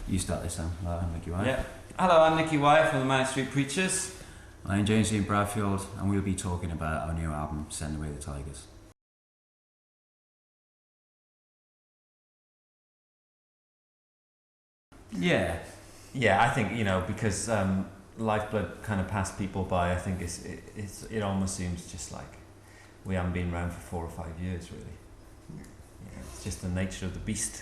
You start this time. Hello, I'm Nicky White. Yeah. Hello, I'm Nicky White from the Manic Street Preachers. I'm James Ian Bradfield, and we'll be talking about our new album, Send Away the Tigers. Yeah. Yeah, I think, because Lifeblood kind of passed people by, I think it almost seems just like we haven't been around for 4 or 5 years, really. Yeah, it's just the nature of the beast.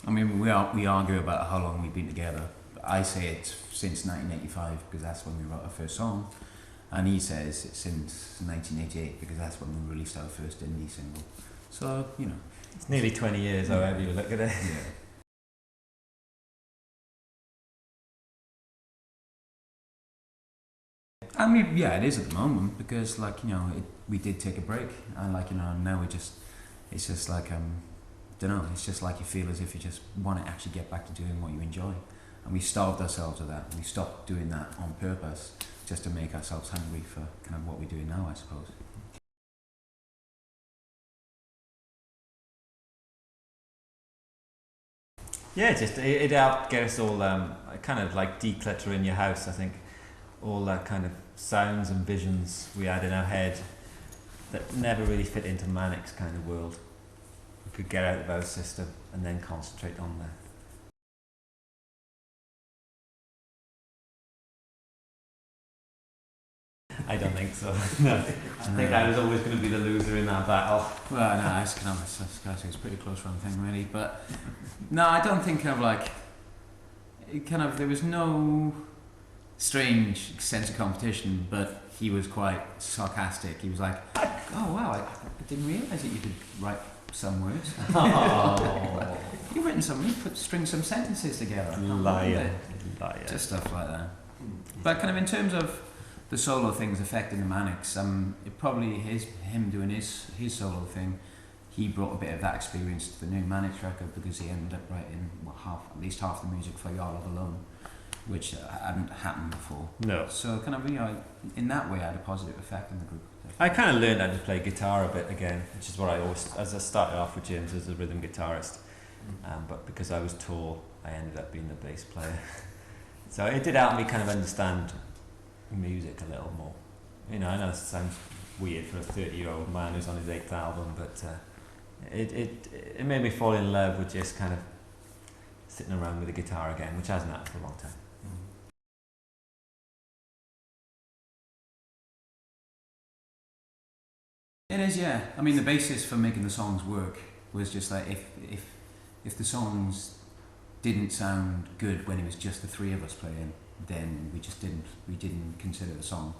I mean, we argue about how long we've been together. But I say it's since 1985 because that's when we wrote our first song, and he says it's since 1988 because that's when we released our first indie single. So, It's nearly 20 years, however you look at it. Yeah. I mean, yeah, it is at the moment because, we did take a break, and now it's just like don't know. It's just like you feel as if you just want to actually get back to doing what you enjoy, and we starved ourselves of that. We stopped doing that on purpose, just to make ourselves hungry for kind of what we're doing now, I suppose. Yeah, it helped get us all kind of like decluttering your house, I think. All that kind of sounds and visions we had in our head that never really fit into Manic's kind of world. We could get out of our system and then concentrate on that. I don't think so. No. I think I was always going to be the loser in that battle. Well, no, it's pretty close run thing, really. But no, I don't think there was no strange sense of competition, but he was quite sarcastic. He was like, "Oh wow, I didn't realise that you could write some words. Oh. You've written some, you string some sentences together. Liar. Just stuff like that." But kind of in terms of the solo things affecting the Manics, it probably him doing his solo thing. He brought a bit of that experience to the new Manics record because he ended up writing at least half the music for Your Love Alone, which hadn't happened before. No. So kind of in that way, I had a positive effect on the group. I kind of learned how to play guitar a bit again, which is what I always, as I started off with James as a rhythm guitarist, but because I was tall, I ended up being the bass player. So it did help me kind of understand music a little more. I know it sounds weird for a 30-year-old man who's on his 8th album, but it made me fall in love with just kind of sitting around with a guitar again, which hasn't happened for a long time. It is, yeah. I mean, the basis for making the songs work was just like if the songs didn't sound good when it was just the three of us playing, then we didn't consider the song.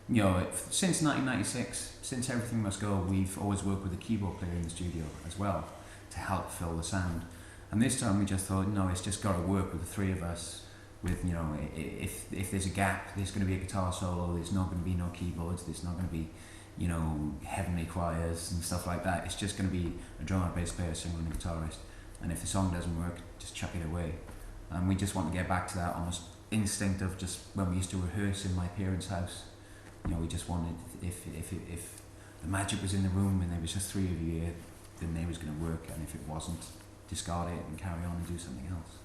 Since 1996, since Everything Must Go, we've always worked with a keyboard player in the studio as well to help fill the sound. And this time we just thought, no, it's just got to work with the three of us. With if there's a gap, there's going to be a guitar solo. There's not going to be no keyboards. There's not going to be heavenly choirs and stuff like that. It's just going to be a drummer, bass player, singer, and a guitarist. And if the song doesn't work, just chuck it away. And we just want to get back to that almost instinct of just when we used to rehearse in my parents' house. We just wanted if the magic was in the room and there was just three of you here, then they was going to work. And if it wasn't, discard it and carry on and do something else.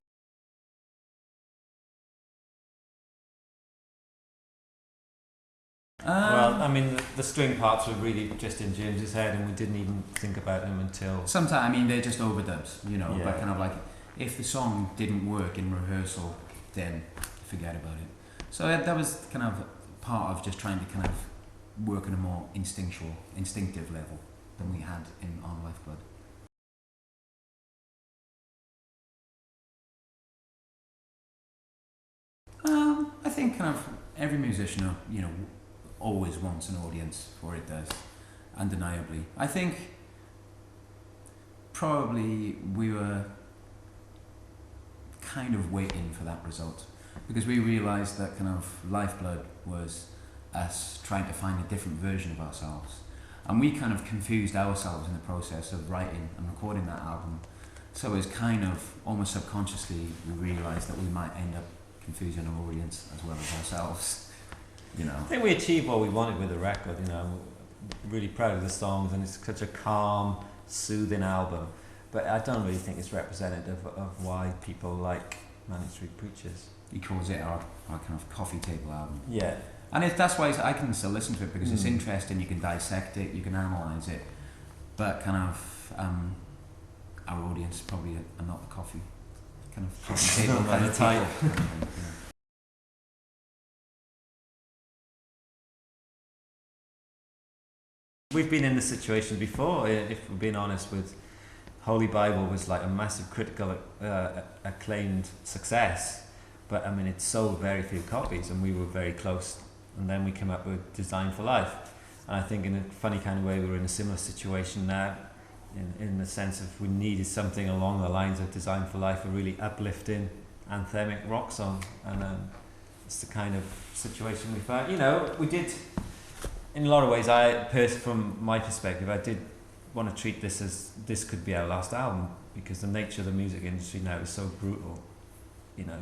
Well, I mean, the string parts were really just in James's head, and we didn't even think about them until. Sometimes, they're just overdubs, Yeah. But kind of like if the song didn't work in rehearsal, then forget about it. So that was kind of part of just trying to kind of work on a more instinctive level than we had on Lifeblood. I think kind of every musician, always wants an audience, or it does, undeniably. I think probably we were kind of waiting for that result because we realised that kind of Lifeblood was us trying to find a different version of ourselves, and we kind of confused ourselves in the process of writing and recording that album. So it was kind of almost subconsciously we realised that we might end up confusing our audience as well as ourselves. I think we achieved what we wanted with the record. Really proud of the songs, and it's such a calm, soothing album. But I don't really think it's representative of why people like Manic Street Preachers. He calls it our kind of coffee table album. Yeah. And that's why I can still listen to it, because it's interesting, you can dissect it, you can analyse it, but kind of our audience probably are not the coffee table kind of type. We've been in this situation before, if we're being honest, with Holy Bible was like a massive critical acclaimed success, but I mean it sold very few copies and we were very close, and then we came up with Design for Life, and I think in a funny kind of way we're in a similar situation now, in the sense of we needed something along the lines of Design for Life, a really uplifting anthemic rock song, and it's the kind of situation we found. You know, we did, in a lot of ways, from my perspective, I did want to treat this as this could be our last album, because the nature of the music industry now is so brutal. You know,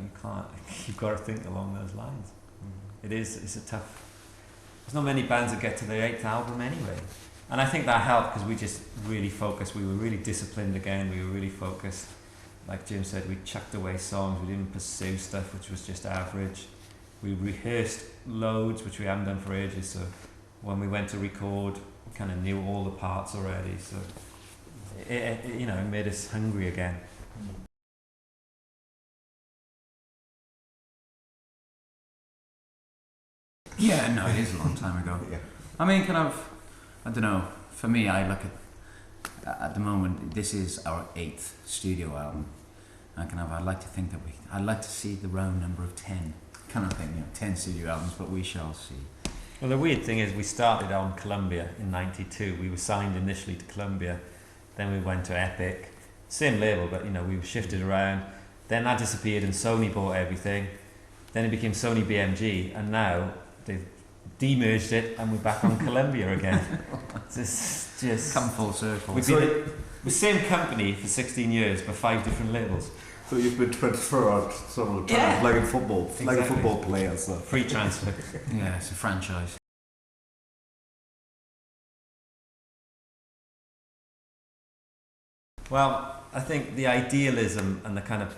you've got to think along those lines. It's a tough, there's not many bands that get to their 8th album anyway. And I think that helped because we just really focused, we were really disciplined again, we were really focused. Like Jim said, we chucked away songs, we didn't pursue stuff which was just average. We rehearsed loads, which we hadn't done for ages, so when we went to record, we kind of knew all the parts already, so it made us hungry again. Yeah, no, it is a long time ago. Yeah. I mean, kind of, I don't know, for me, I look at the moment, this is our 8th studio album, and kind of, I'd like to think that I'd like to see the round number of 10, kind of thing, 10 studio albums, but we shall see. Well, the weird thing is we started on Columbia in '92. We were signed initially to Columbia, then we went to Epic, same label, but we were shifted around. Then that disappeared and Sony bought everything. Then it became Sony BMG, and now they've demerged it and we're back on Columbia again. It's just come full circle. We've been the same company for 16 years, but 5 different labels. So you've been transferred several times, like in football, exactly. Like a football player. So. Free transfer. Yeah, it's a franchise. Well, I think the idealism and the kind of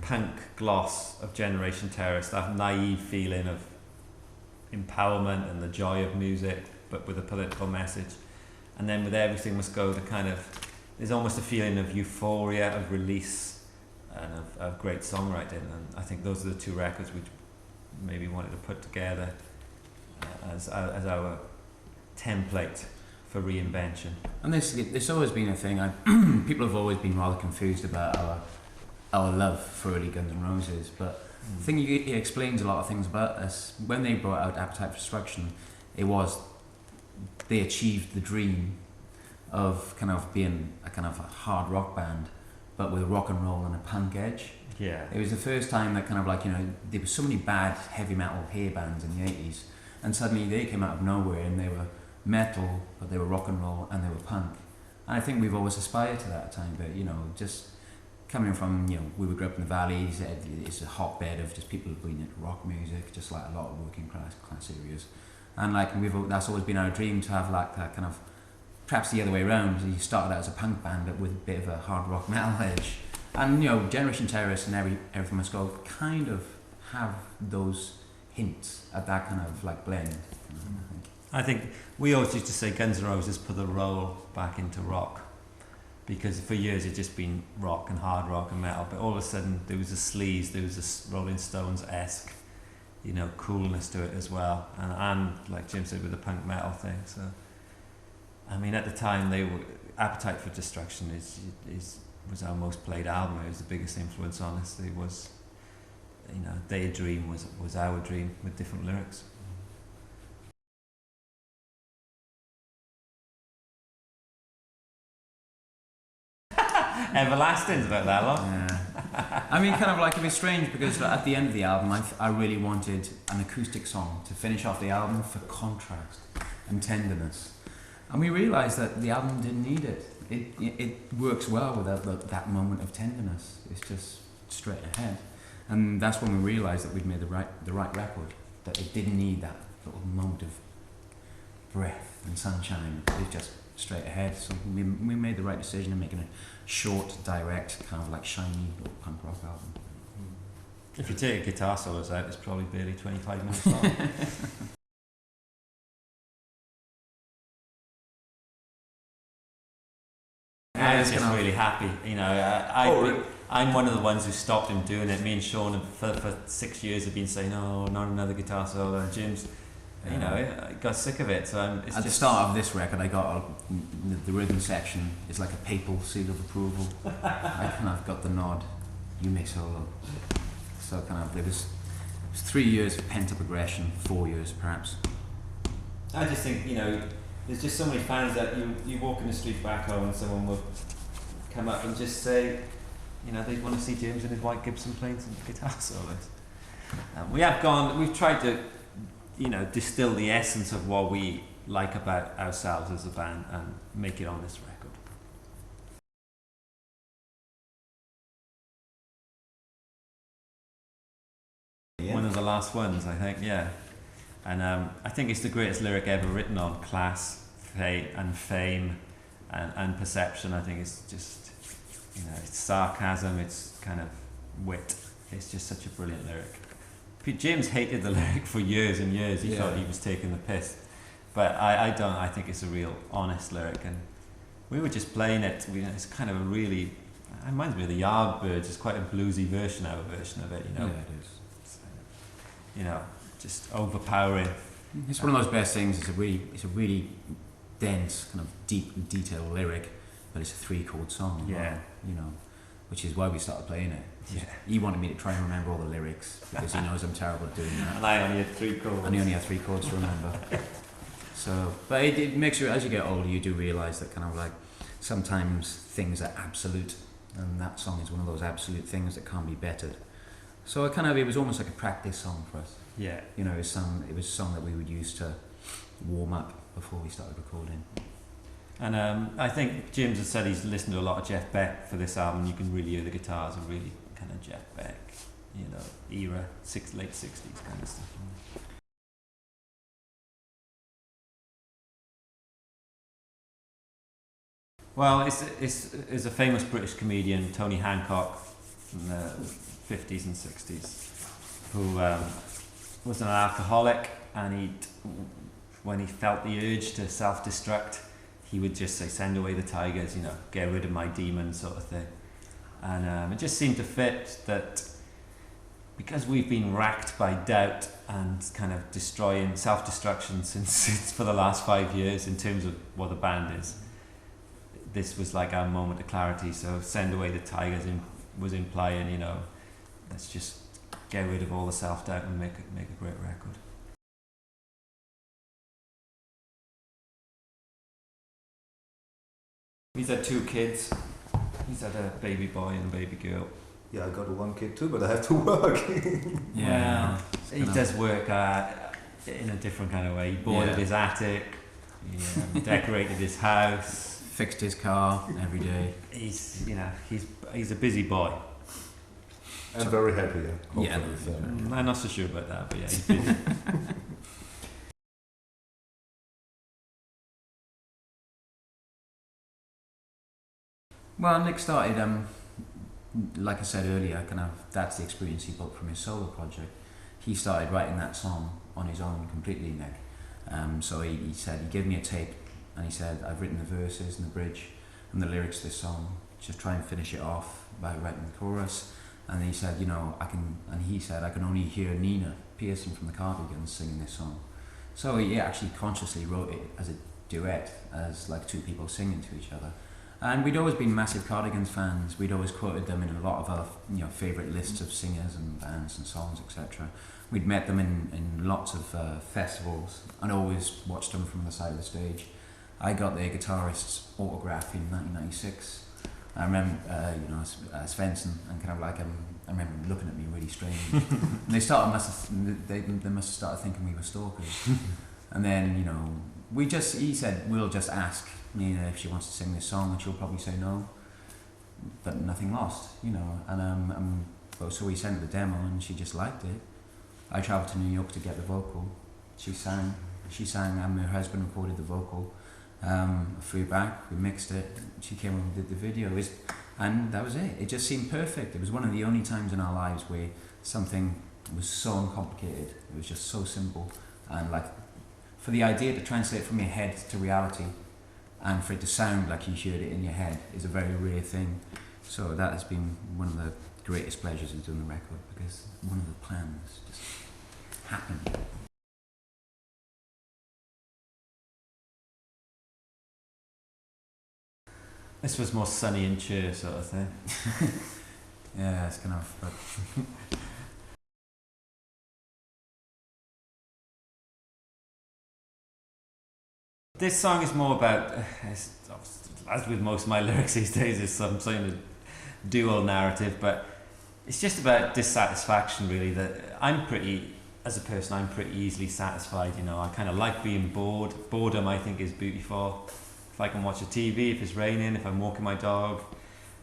punk gloss of Generation Terrorist, that naive feeling of empowerment and the joy of music, but with a political message, and then with Everything Must Go, the kind of, there's almost a feeling of euphoria, of release, and of great songwriting, and I think those are the 2 records we maybe wanted to put together as our template for reinvention. And this always been a thing. People have always been rather confused about our love for early Guns N' Roses, but I think it explains a lot of things about us. When they brought out Appetite for Destruction, they achieved the dream of kind of being a kind of a hard rock band, but with rock and roll and a punk edge. Yeah. It was the first time that kind of like, there were so many bad heavy metal hair bands in the 80s, and suddenly they came out of nowhere and they were metal, but they were rock and roll and they were punk. And I think we've always aspired to that time, but just coming from, we grew up in the valleys, it's a hotbed of just people being into rock music, just like a lot of working class areas. And like that's always been our dream, to have like that kind of, perhaps the other way around, you started out as a punk band but with a bit of a hard rock metal edge. And Generation Terrorist and Everything Must Go kind of have those hints at that kind of like blend. I think we always used to say Guns N' Roses put the roll back into rock, because for years it's just been rock and hard rock and metal, but all of a sudden there was a sleaze, there was a Rolling Stones-esque, coolness to it as well, and like Jim said, with the punk metal thing. So I mean, at the time, Appetite for Destruction was our most played album. It was the biggest influence on us. It was, Daydream was our dream with different lyrics. Everlasting's about that long. Yeah. I mean, kind of like, it was strange because at the end of the album, I really wanted an acoustic song to finish off the album for contrast and tenderness. And we realised that the album didn't need it. It works well without that moment of tenderness. It's just straight ahead. And that's when we realised that we'd made the right record, that it didn't need that little moment of breath and sunshine. It's just straight ahead. So we made the right decision in making a short, direct, kind of like shiny little punk rock album. If you take a guitar solos out, it's probably barely 25 minutes long. I was just really happy, you know. I'm one of the ones who stopped him doing it. Me and Sean for 6 years have been saying, "Oh, not another guitar solo." And Jim's, you know, I got sick of it. So it's at the start of this record, I got the rhythm section is like a papal seal of approval. I kind of got the nod. You make solo. So kind of it was 3 years of pent-up aggression, 4 years perhaps. I just think, you know, there's just so many fans that you walk in the street back home and someone will come up and just say, you know, they want to see James and his white Gibson playing some guitar solos. We've tried to, you know, distill the essence of what we like about ourselves as a band and make it on this record. Yeah. One of the last ones, I think, yeah. And I think it's the greatest lyric ever written on class, and fame, and perception. I think it's just, you know, it's sarcasm, it's kind of wit. It's just such a brilliant lyric. James hated the lyric for years and years. He thought he was taking the piss. But I don't. I think it's a real honest lyric. And we were just playing it. It's kind of a really, it reminds me of the Yardbirds. It's quite a bluesy version of it, you know. Yeah, it is. You know, just overpowering. It's one of those best things. It's a really dense, kind of deep and detailed lyric, but it's a 3-chord song. Yeah. Well, you know, which is why we started playing it. Yeah. He wanted me to try and remember all the lyrics because he knows I'm terrible at doing that. And I only had 3 chords. And he only had 3 chords to remember. So, but it makes you, as you get older, you do realise that kind of like sometimes things are absolute, and that song is one of those absolute things that can't be bettered. So it was almost like a practice song for us. Yeah. You know, it was a song that we would use to warm up before we started recording. And I think James has said he's listened to a lot of Jeff Beck for this album. You can really hear the guitars are really kind of Jeff Beck, you know, era, late 60s kind of stuff. Well, it's a famous British comedian, Tony Hancock, from the 50s and 60s, who was an alcoholic, and when he felt the urge to self-destruct, he would just say, "Send away the tigers, you know, get rid of my demons," sort of thing. And it just seemed to fit that because we've been racked by doubt and kind of self-destruction since for the last 5 years in terms of what the band is. This was like our moment of clarity. So "Send away the tigers" was implying, you know, let's just get rid of all the self-doubt and make a great record. He's had 2 kids. He's had a baby boy and a baby girl. Yeah, I got 1 kid too, but I have to work. Yeah, he does work in a different kind of way. He boarded his attic, he decorated his house, fixed his car every day. He's a busy boy. I'm very happy. Yeah. I'm not so sure about that, but yeah, he's busy. Well, Nick started, like I said earlier, that's the experience he got from his solo project. He started writing that song on his own completely, Nick. So he said, he gave me a tape, and he said, "I've written the verses and the bridge and the lyrics to this song. Just try and finish it off by writing the chorus." And he said, I can only hear Nina Pearson from the Cardigans singing this song. So he actually consciously wrote it as a duet, as like 2 people singing to each other. And we'd always been massive Cardigans fans. We'd always quoted them in a lot of our favourite lists of singers and bands and songs, etc. We'd met them in lots of festivals and always watched them from the side of the stage. I got their guitarist's autograph in 1996. I remember, Svensson, and kind of like I remember him looking at me really strange. And they must have started thinking we were stalkers. And then he said, "We'll just ask Nina if she wants to sing this song, and she'll probably say no." But nothing lost, And so we sent her the demo, and she just liked it. I travelled to New York to get the vocal. She sang, and her husband recorded the vocal. Flew back, we mixed it. She came and did the video. And that was it. It just seemed perfect. It was one of the only times in our lives where something was so uncomplicated. It was just so simple. And like, for the idea to translate from your head to reality and for it to sound like you heard it in your head is a very rare thing. So that has been one of the greatest pleasures of doing the record, because one of the plans just happened. This was more sunny and cheer sort of thing. Yeah, it's kind of... But this song is more about, as with most of my lyrics these days, is some sort of dual narrative, but it's just about dissatisfaction really. That I'm pretty, as a person, I'm pretty easily satisfied, you know. I kind of like being bored. Boredom, I think, is beautiful. If I can watch a TV, if it's raining, if I'm walking my dog.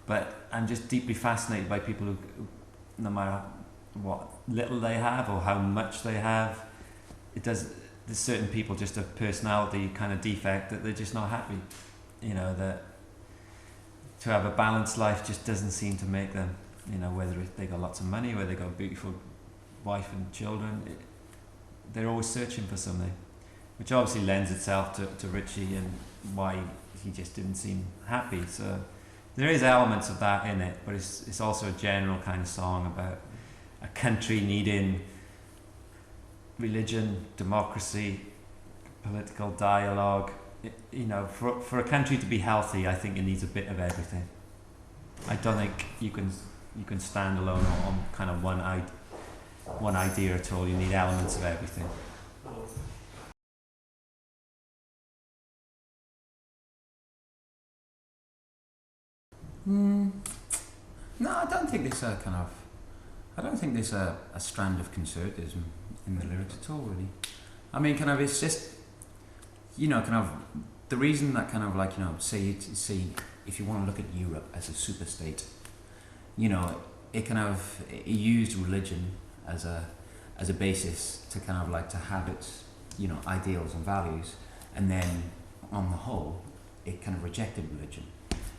But I'm just deeply fascinated by people who, no matter what little they have or how much they have, there's certain people just a personality kind of defect that they're just not happy. You know, that to have a balanced life just doesn't seem to make them, you know, whether they got lots of money, whether they got a beautiful wife and children, they're always searching for something, which obviously lends itself to Richie and why he just didn't seem happy. So there is elements of that in it, but it's also a general kind of song about a country needing religion, democracy, political dialogue. You know, for a country to be healthy, I think it needs a bit of everything. I don't think you can stand alone on kind of one idea at all. You need elements of everything. No, I don't think there's a strand of conservatism in the lyrics at all, really. I mean, kind of, it's just, you know, kind of, the reason that kind of like, you know, say if you want to look at Europe as a super state, you know, it used religion as a basis to kind of like to have its, you know, ideals and values, and then on the whole, it kind of rejected religion.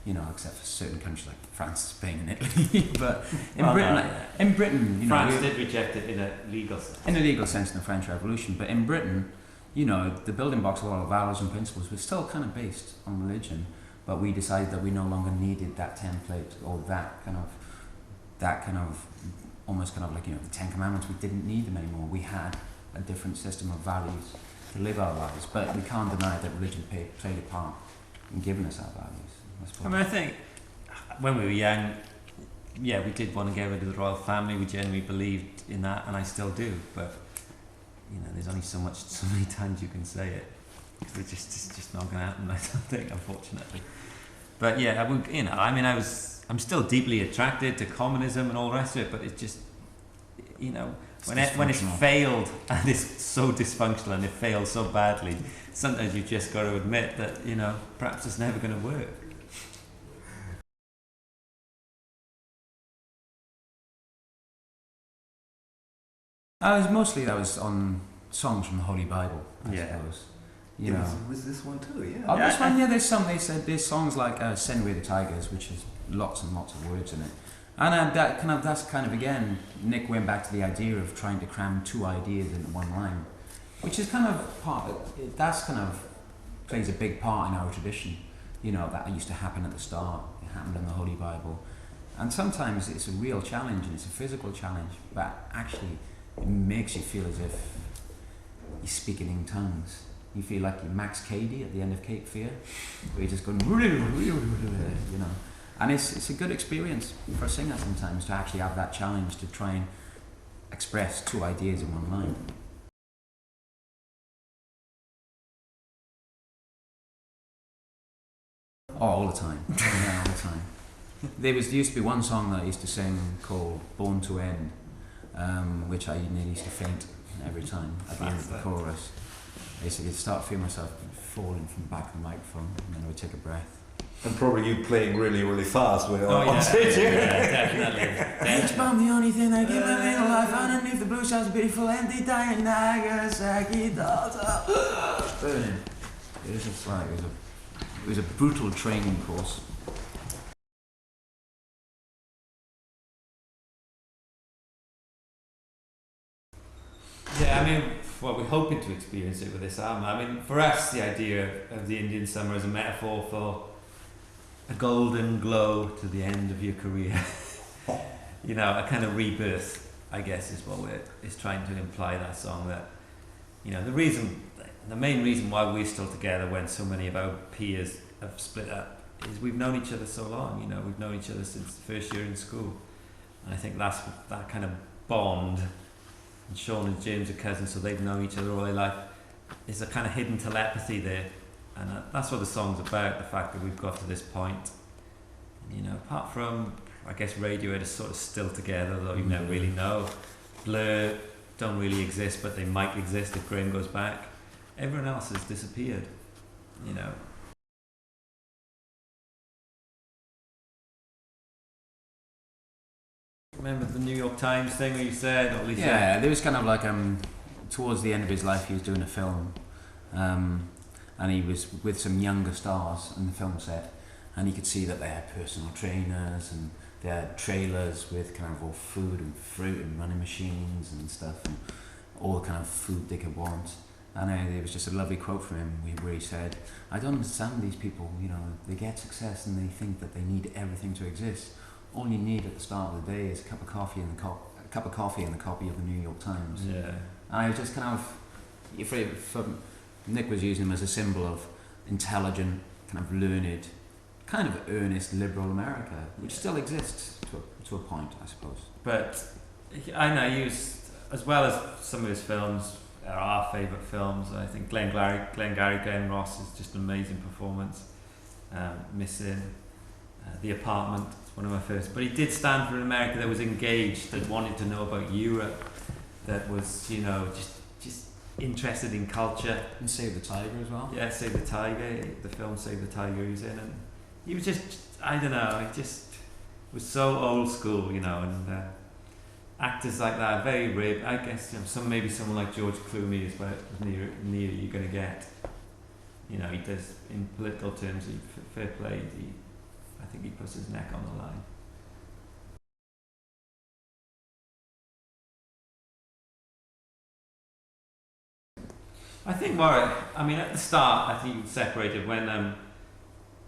You know, except for certain countries like France, Spain, and Italy. But in Britain, you know, France did reject it in a legal sense. In a legal sense, in the French Revolution. But in Britain, you know, the building blocks of all our values and principles were still kind of based on religion. But we decided that we no longer needed that template or that kind of almost kind of like, you know, the Ten Commandments. We didn't need them anymore. We had a different system of values to live our lives. But we can't deny that religion played a part in giving us our values. I mean, I think when we were young, yeah, we did want to get rid of the royal family. We genuinely believed in that, and I still do. But you know, there's only so many times you can say it. It's just not going to happen. I don't think, unfortunately. But yeah, I would, you know, I mean, I'm still deeply attracted to communism and all the rest of it. But it's just, you know, when it's failed and it's so dysfunctional and it fails so badly, sometimes you've just got to admit that, you know, perhaps it's never going to work. That was on songs from the Holy Bible, I suppose. You know. Was this one too? Yeah. Oh, this one, yeah. There's some. They said there's songs like "Send Away the Tigers," which has lots and lots of words in it, and that's kind of again. Nick went back to the idea of trying to cram two ideas into one line, which is kind of that's kind of plays a big part in our tradition. You know, that used to happen at the start. It happened in the Holy Bible, and sometimes it's a real challenge and it's a physical challenge, but actually. It makes you feel as if you're speaking in tongues. You feel like you're Max Cady at the end of Cape Fear, where you're just going, you know. And it's a good experience for a singer sometimes to actually have that challenge to try and express two ideas in one line. Oh, all the time. Yeah, all the time. There used to be one song that I used to sing called Born to End, which I nearly used to faint every time at the end of the chorus. I used to start feeling myself falling from the back of the microphone, and then I would take a breath. And probably you playing really, really fast with on stage. Definitely. Each bomb, the only thing that gave my real life underneath the blue skies, beautiful, empty, dying Nagasaki daughter. Burning. It was just like it was a brutal training course. Yeah, I mean, well, we're hoping to experience it with this album. I mean, for us, the idea of the Indian summer is a metaphor for a golden glow to the end of your career. You know, a kind of rebirth, I guess, is what is trying to imply that song. That, you know, the main reason why we're still together when so many of our peers have split up is we've known each other so long. You know, we've known each other since the first year in school, and I think that's that kind of bond. And Sean and James are cousins, so they've known each other all their life. There's a kind of hidden telepathy there, and that's what the song's about. The fact that we've got to this point. And, you know, apart from, I guess, Radiohead is sort of still together, though you never really know. Blur don't really exist, but they might exist if Graham goes back. Everyone else has disappeared, you know. Remember the New York Times thing where you said, or at least there was kind of like towards the end of his life he was doing a film, and he was with some younger stars in the film set, and you could see that they had personal trainers and they had trailers with kind of all food and fruit and running machines and stuff and all the kind of food they could want. And there was just a lovely quote from him where he said, "I don't understand these people, you know, they get success and they think that they need everything to exist. All you need at the start of the day is a cup of coffee and a copy of the New York Times." Yeah. And I was just kind of, Nick was using him as a symbol of intelligent, kind of learned, kind of earnest liberal America, which still exists to a point, I suppose. But I know he was, as well as some of his films are our favourite films. I think Glenn Ross is just an amazing performance. Missing, The Apartment, one of my first. But he did stand for an America that was engaged, that wanted to know about Europe, that was, you know, just interested in culture. And Save the Tiger as well. Yeah, Save the Tiger, the film Save the Tiger he was in, and he was just, I don't know, he just was so old school, you know, and actors like that, very rare. I guess, you know, maybe someone like George Clooney is where near you're going to get. You know, he does, in political terms, fair play, I think he puts his neck on the line. I think I mean, at the start, I think it separated when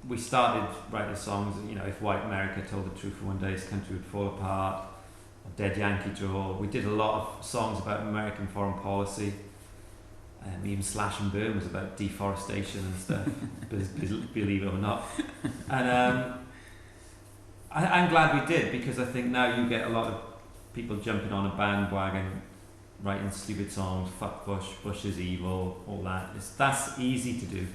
we started writing songs. You know, If White America Told the Truth for One Day, This Country Would Fall Apart, Dead Yankee Draw. We did a lot of songs about American foreign policy. Even Slash and Burn was about deforestation and stuff, believe it or not. And I'm glad we did, because I think now you get a lot of people jumping on a bandwagon, writing stupid songs, fuck Bush, Bush is evil, all that. That's easy to do,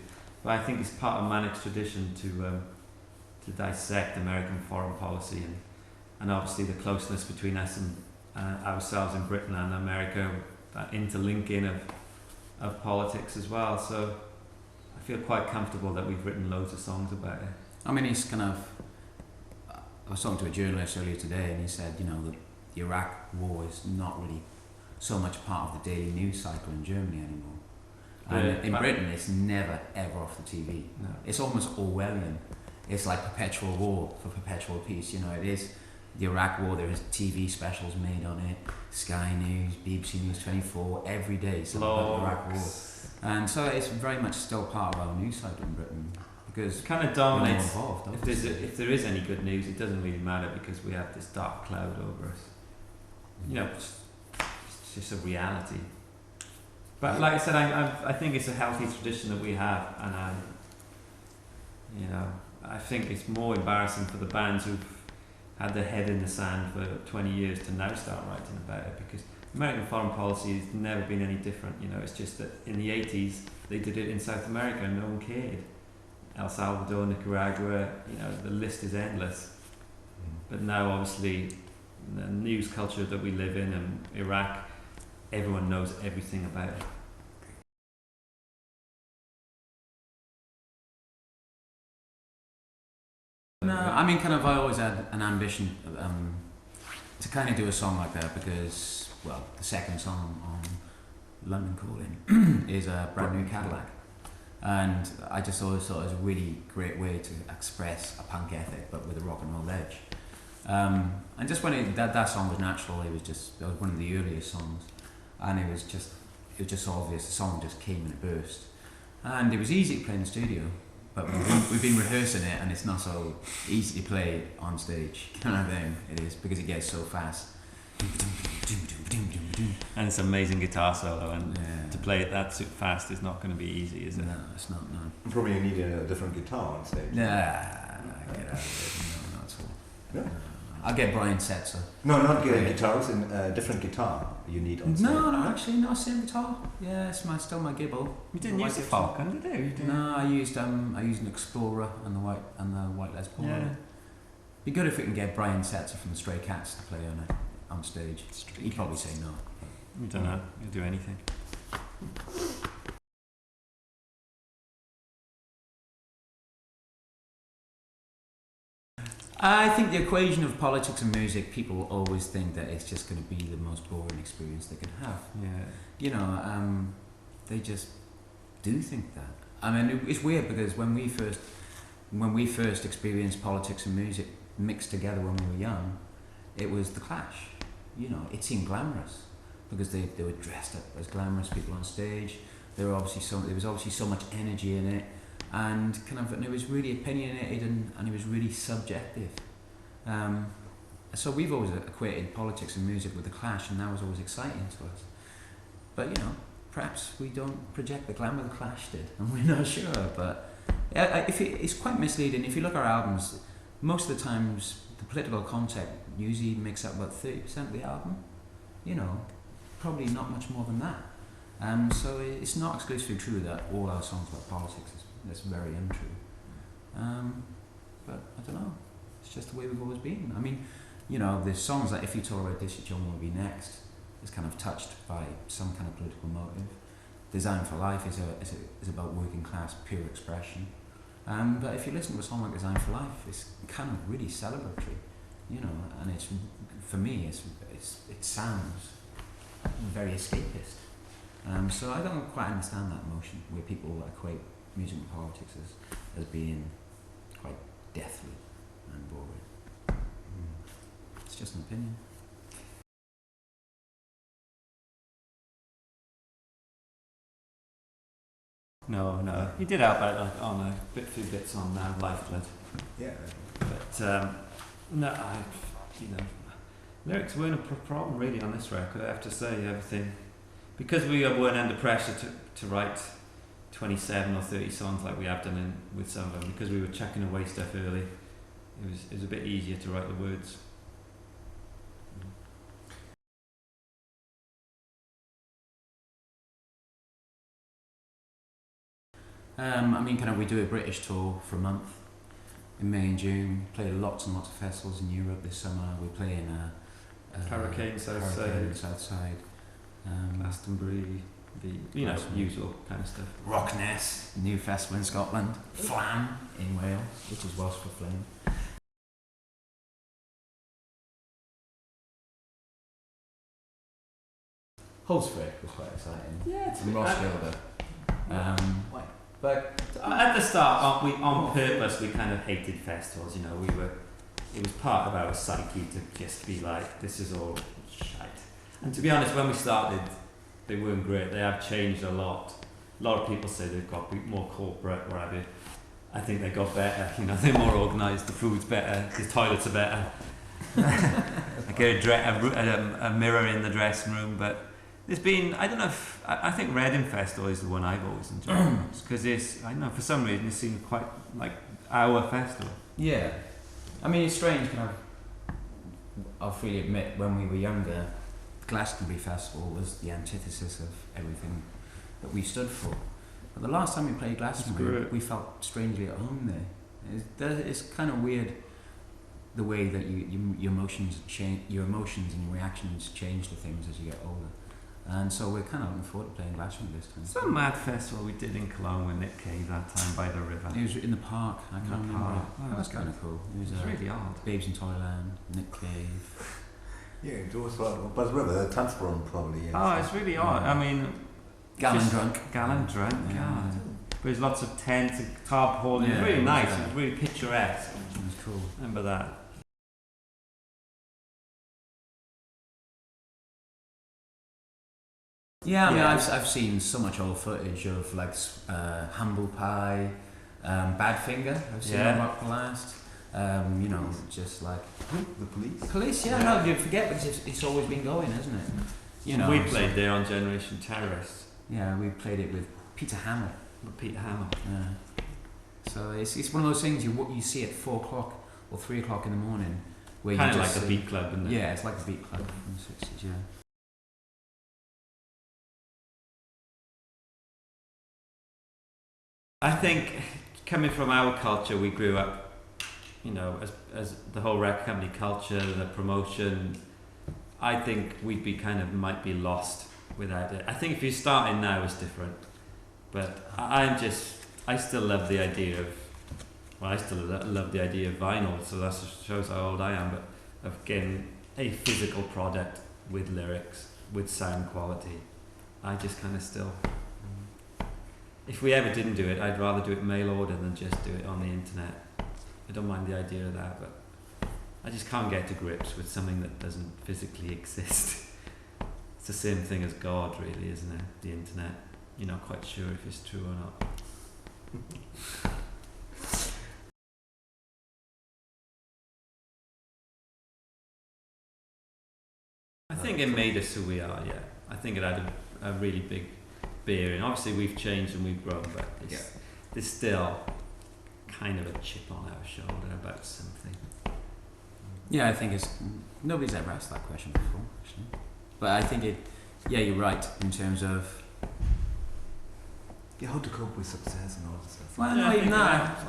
but I think it's part of Manic's tradition to dissect American foreign policy and obviously the closeness between us and ourselves in Britain and America, that interlinking of politics as well. So I feel quite comfortable that we've written loads of songs about it. I mean, he's kind of, I was talking to a journalist earlier today, and he said, you know, that the Iraq war is not really so much part of the daily news cycle in Germany anymore. And in Britain, it's never ever off the TV. No. It's almost Orwellian. It's like perpetual war for perpetual peace. You know, it is the Iraq war. There is TV specials made on it, Sky News, BBC News 24, every day something about the Iraq war. And so it's very much still part of our news cycle in Britain, because it kind of dominates. Involved, if there is any good news, it doesn't really matter, because we have this dark cloud over us. You know, it's just a reality. But like I said, I think it's a healthy tradition that we have, and you know, I think it's more embarrassing for the bands who've had their head in the sand for 20 years to now start writing about it, because American foreign policy has never been any different. You know, it's just that in the 80s they did it in South America and no one cared. El Salvador, Nicaragua, you know, the list is endless. But now obviously the news culture that we live in Iraq, everyone knows everything about it. No, I mean, kind of, I always had an ambition to kind of do a song like that, because, well, the second song on London Calling is a Brand New Cadillac. And I just always thought it was a really great way to express a punk ethic, but with a rock and roll edge. And just when that song was natural, that was one of the earliest songs. and it was just obvious. The song just came in a burst, and it was easy to play in the studio, but we've been rehearsing it, and it's not so easy to play on stage. Kind of thing it is, because it gets so fast. And it's an amazing guitar solo, and to play it that fast is not going to be easy, is it? No, it's not. No. Probably you need a different guitar on stage. Nah, get out of it. No, not at all. No? I'll get Brian Setzer. No, not guitars, in a different guitar you need on stage. No, actually, no, same guitar. Yeah, it's still my Gibble. You didn't use the Falcon, did you? No, I used an Explorer and the white Les Paul. Yeah. Be good if we can get Brian Setzer from the Stray Cats to play on stage. He'd probably say no. You don't know. You'll do anything. I think the equation of politics and music, people always think that it's just going to be the most boring experience they can have. Yeah. You know, they just do think that. I mean, it's weird because when we first experienced politics and music mixed together when we were young, it was the Clash. You know, it seemed glamorous because they were dressed up as glamorous people on stage. There was obviously so much energy in it. And it was really opinionated and it was really subjective. So we've always equated politics and music with the Clash, and that was always exciting to us. But perhaps we don't project the glamour the Clash did, and we're not sure. But it's quite misleading. If you look at our albums, most of the times the political content usually makes up about 30% of the album. Probably not much more than that. So it's not exclusively true that all our songs about politics is. That's very untrue. But I don't know. It's just the way we've always been. I mean, the songs like If You Tolerate This, Your Children Will Be Next is kind of touched by some kind of political motive. Design for Life is about working class pure expression. But if you listen to a song like Design for Life, it's kind of really celebratory, and it's, for me, it sounds very escapist. So I don't quite understand that motion where people equate music and politics as being quite deathly and boring. It's just an opinion. No. He did out on a few bits on Lifeblood. Yeah. But no, lyrics weren't a problem really on this record. I have to say, everything, because we weren't under pressure to write 27 or 30 songs like we have done with some of them, because we were chucking away stuff early. It was a bit easier to write the words. We do a British tour for a month in May and June. Played lots and lots of festivals in Europe this summer. We play in Hurricane Southside, Glastonbury, the usual kind of stuff. Rockness, new festival in Scotland. Flam in Wales, which is Welsh for flame. Holsford was quite exciting. Yeah, it's and Roskilde. But at the start, on purpose, we kind of hated festivals. It was part of our psyche to just be like, this is all shite. And to be honest, when we started, they weren't great. They have changed a lot. A lot of people say they've got more corporate, what have you. I think they got better. They're more organised. The food's better. The toilets are better. I get a mirror in the dressing room, but there's been, I don't know if, I think Reading Festival is the one I've always enjoyed, because I don't know, for some reason it seemed quite like our festival. Yeah. It's strange, I'll freely admit, when we were younger, Glastonbury Festival was the antithesis of everything that we stood for. But the last time we played Glastonbury, we felt strangely at home there. It's kind of weird the way that your emotions change, your emotions and your reactions change to things as you get older. And so we're kind of looking forward to playing Glastonbury this time. Some mad festival we did in Cologne with Nick came that time by the river. It was in the park. I can't remember. Oh, that was kind of cool. It was really odd. Babes in Toyland, Nick Cave. Yeah, it was by the river, Transparent probably. Yeah. Oh, it's really odd. Gallon drunk. God. But there's lots of tents and tarpaulin. It was really nice. It was really picturesque. It was cool. Remember that. Yeah, I mean, I've seen so much old footage of like Humble Pie, Badfinger. I've seen on Rock Blast. You know, just like The Police. Police. Yeah, no, you forget because it's always been going, hasn't it? You know, we played there on Generation Terrorist. Yeah, we played it with Peter Hamill. Yeah. So it's one of those things you see at 4 o'clock or 3 o'clock in the morning, where kind you of just like a beat club, isn't it? Yeah, it's like a beat club from the 60s. Yeah. I think coming from our culture, we grew up, you know, as the whole record company culture, the promotion. I think we'd be might be lost without it. I think if you're starting now, it's different. But I still love the idea of, I still love the idea of vinyl. So that shows how old I am. But of getting a physical product with lyrics, with sound quality, I just still. If we ever didn't do it, I'd rather do it mail order than just do it on the internet. I don't mind the idea of that, but I just can't get to grips with something that doesn't physically exist. It's the same thing as God, really, isn't it? The internet. You're not quite sure if it's true or not. I think it made us who we are, yeah. I think it had a really big bearing. Obviously we've changed and we've grown, but there's still kind of a chip on our shoulder about something. Yeah, I think nobody's ever asked that question before, actually. But I think you're right in terms of how to cope with success and all this stuff. Well, not even that.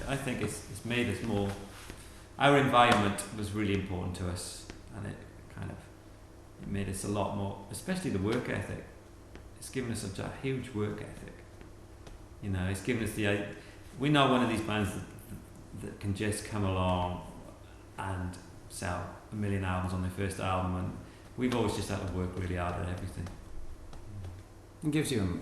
I think it's made us more. Our environment was really important to us, and it made us a lot more, especially the work ethic. It's given us a huge work ethic. You know, it's given us we're not one of these bands that can just come along and sell 1 million albums on their first album, and we've always just had to work really hard at everything. It gives you,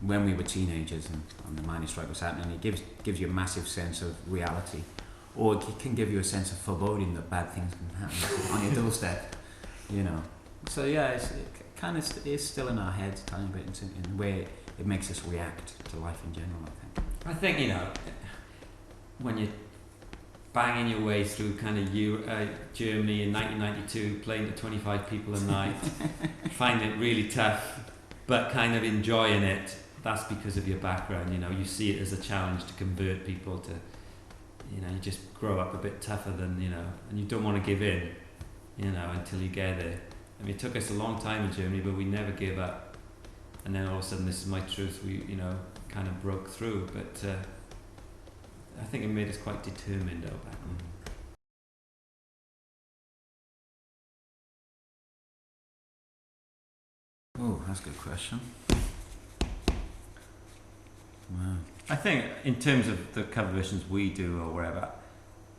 when we were teenagers and the mining strike was happening, it gives you a massive sense of reality, or it can give you a sense of foreboding that bad things can happen on your doorstep. You know, so yeah, it is still in our heads, tiny bit in the way it makes us react to life in general. I think when you're banging your way through Germany in 1992, playing to 25 people a night, finding it really tough, but enjoying it. That's because of your background. You see it as a challenge to convert people to, you just grow up a bit tougher than and you don't want to give in. Until you get there. I mean, it took us a long time in Germany, but we never gave up. And then all of a sudden, this is my truth. We, broke through. But I think it made us quite determined back then. Oh, that's a good question. Wow. I think in terms of the cover versions we do or wherever.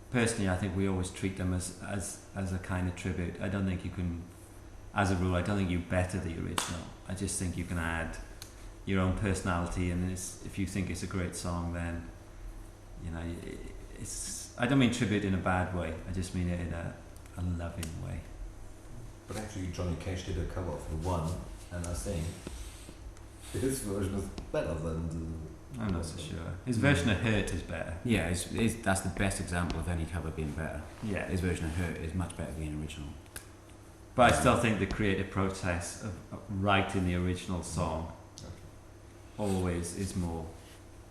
Personally, I think we always treat them as a kind of tribute. I don't think you can, as a rule, I don't think you better the original. I just think you can add your own personality, and if you think it's a great song, then it's. I don't mean tribute in a bad way. I just mean it in a loving way. But actually, Johnny Cash did a cover of The One, and I think his version is better than the. I'm not so sure. His version of Hurt is better. Yeah, that's the best example of any cover being better. Yeah. His version of Hurt is much better than the original. But I still think the creative process of writing the original song always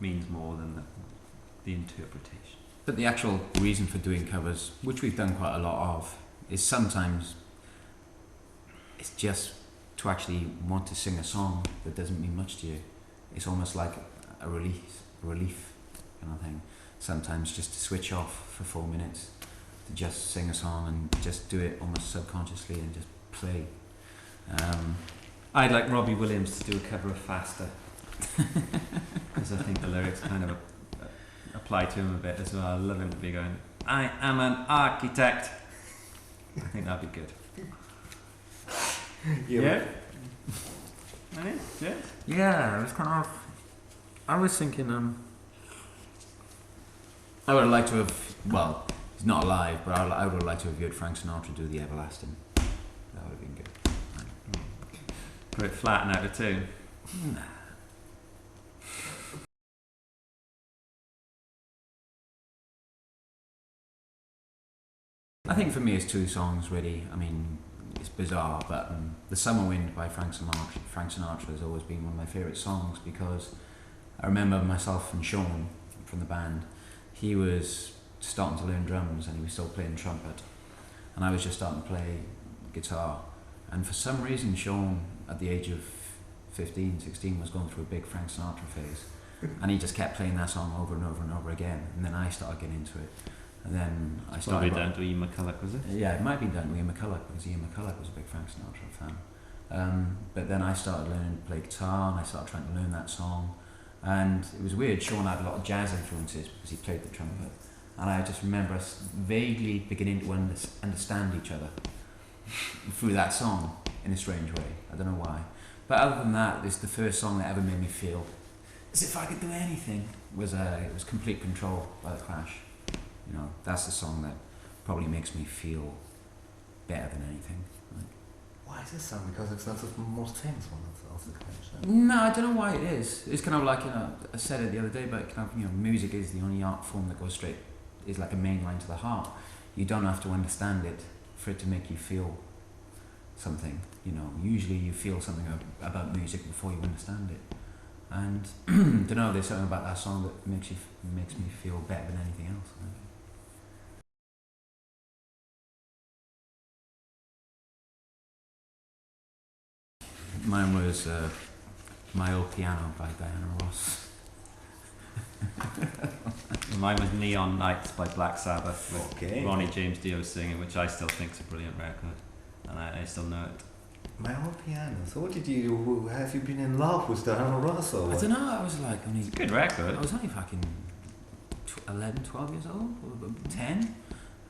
means more than the interpretation. But the actual reason for doing covers, which we've done quite a lot of, is sometimes it's just to actually want to sing a song that doesn't mean much to you. It's almost like a relief kind of thing. Sometimes just to switch off for 4 minutes, to just sing a song and just do it almost subconsciously and just play. I'd like Robbie Williams to do a cover of Faster, because I think the lyrics apply to him a bit as well. I love him to be going, I am an architect. I think that'd be good. Yeah. Yeah, I was thinking, I would have liked to have, well, he's not alive, but I would have liked to have heard Frank Sinatra do The Everlasting. That would have been good. Put it flat and out of tune. Nah. I think for me it's two songs really. I mean, it's bizarre, but The Summer Wind by Frank Sinatra has always been one of my favourite songs because I remember myself and Sean from the band, he was starting to learn drums and he was still playing trumpet, and I was just starting to play guitar, and for some reason Sean at the age of 15, 16 was going through a big Frank Sinatra phase and he just kept playing that song over and over and over again, and then I started getting into it. And then I started. Probably down to Ian McCulloch, was it? Yeah, it might be down to Ian McCulloch because Ian McCulloch was a big Frank Sinatra fan. But then I started learning to play guitar and I started trying to learn that song. And it was weird, Sean had a lot of jazz influences because he played the trumpet. And I just remember us vaguely beginning to understand each other through that song in a strange way. I don't know why. But other than that, it's the first song that ever made me feel as if I could do anything. It was Complete Control by The Clash. You know, that's the song that probably makes me feel better than anything. Like, why is this song? Because it's not the most famous one of the Clash. no, I don't know why it is. It's kind of like, you know, I said it the other day, but kind of, you know, music is the only art form that goes straight, is like a main line to the heart. You don't have to understand it for it to make you feel something. You know, usually you feel something about music before you understand it. And don't know, there's something about that song that makes me feel better than anything else. I think. Mine was My Old Piano by Diana Ross. Mine was Neon Nights by Black Sabbath with Okay. Ronnie James Dio singing, which I still think is a brilliant record, and I still know it. My Old Piano. So what did you, have you been in love with Diana Ross or I what? don't know, I was like only, Good record. I was only fucking 11, 12 years old, or 10.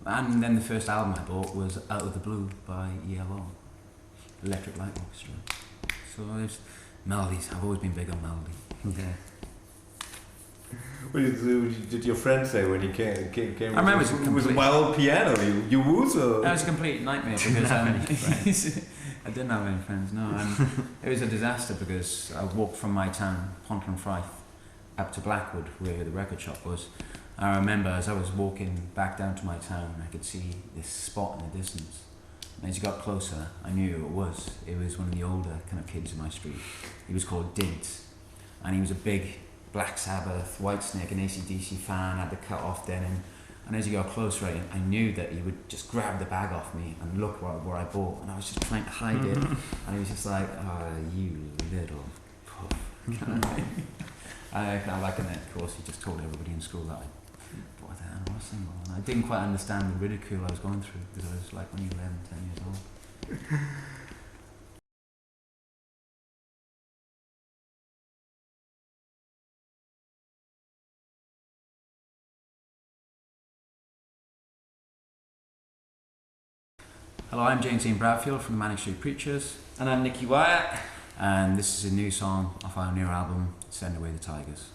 And then the first album I bought was Out of the Blue by ELO, Electric Light Orchestra. So there's melodies, I've always been big on melody. Yeah. What did your friend say when he came I remember it was it was My Old Piano, you woos or? That was a complete nightmare because I didn't have any friends, no. And it was a disaster because I walked from my town, Pontefract, up to Blackwood where the record shop was. I remember as I was walking back down to my town, I could see this spot in the distance. And as you got closer, I knew who it was. It was one of the older kind of kids in my street. He was called Diggs, and he was a big Black Sabbath, Whitesnake and AC/DC fan, had the cut off denim. And as you got closer, I knew that he would just grab the bag off me and look where I bought, and I was just trying to hide it. And he was just like, "Oh, you little puff." I kind of like, and then of course he just told everybody in school that I bought that Anna Ross single, and I didn't quite understand the ridicule I was going through because I was like only 11, 10 years old. Hello, I'm James Ian Bradfield from the Manic Street Preachers, And I'm Nicky Wyatt. and this is a new song off our new album, Send Away the Tigers.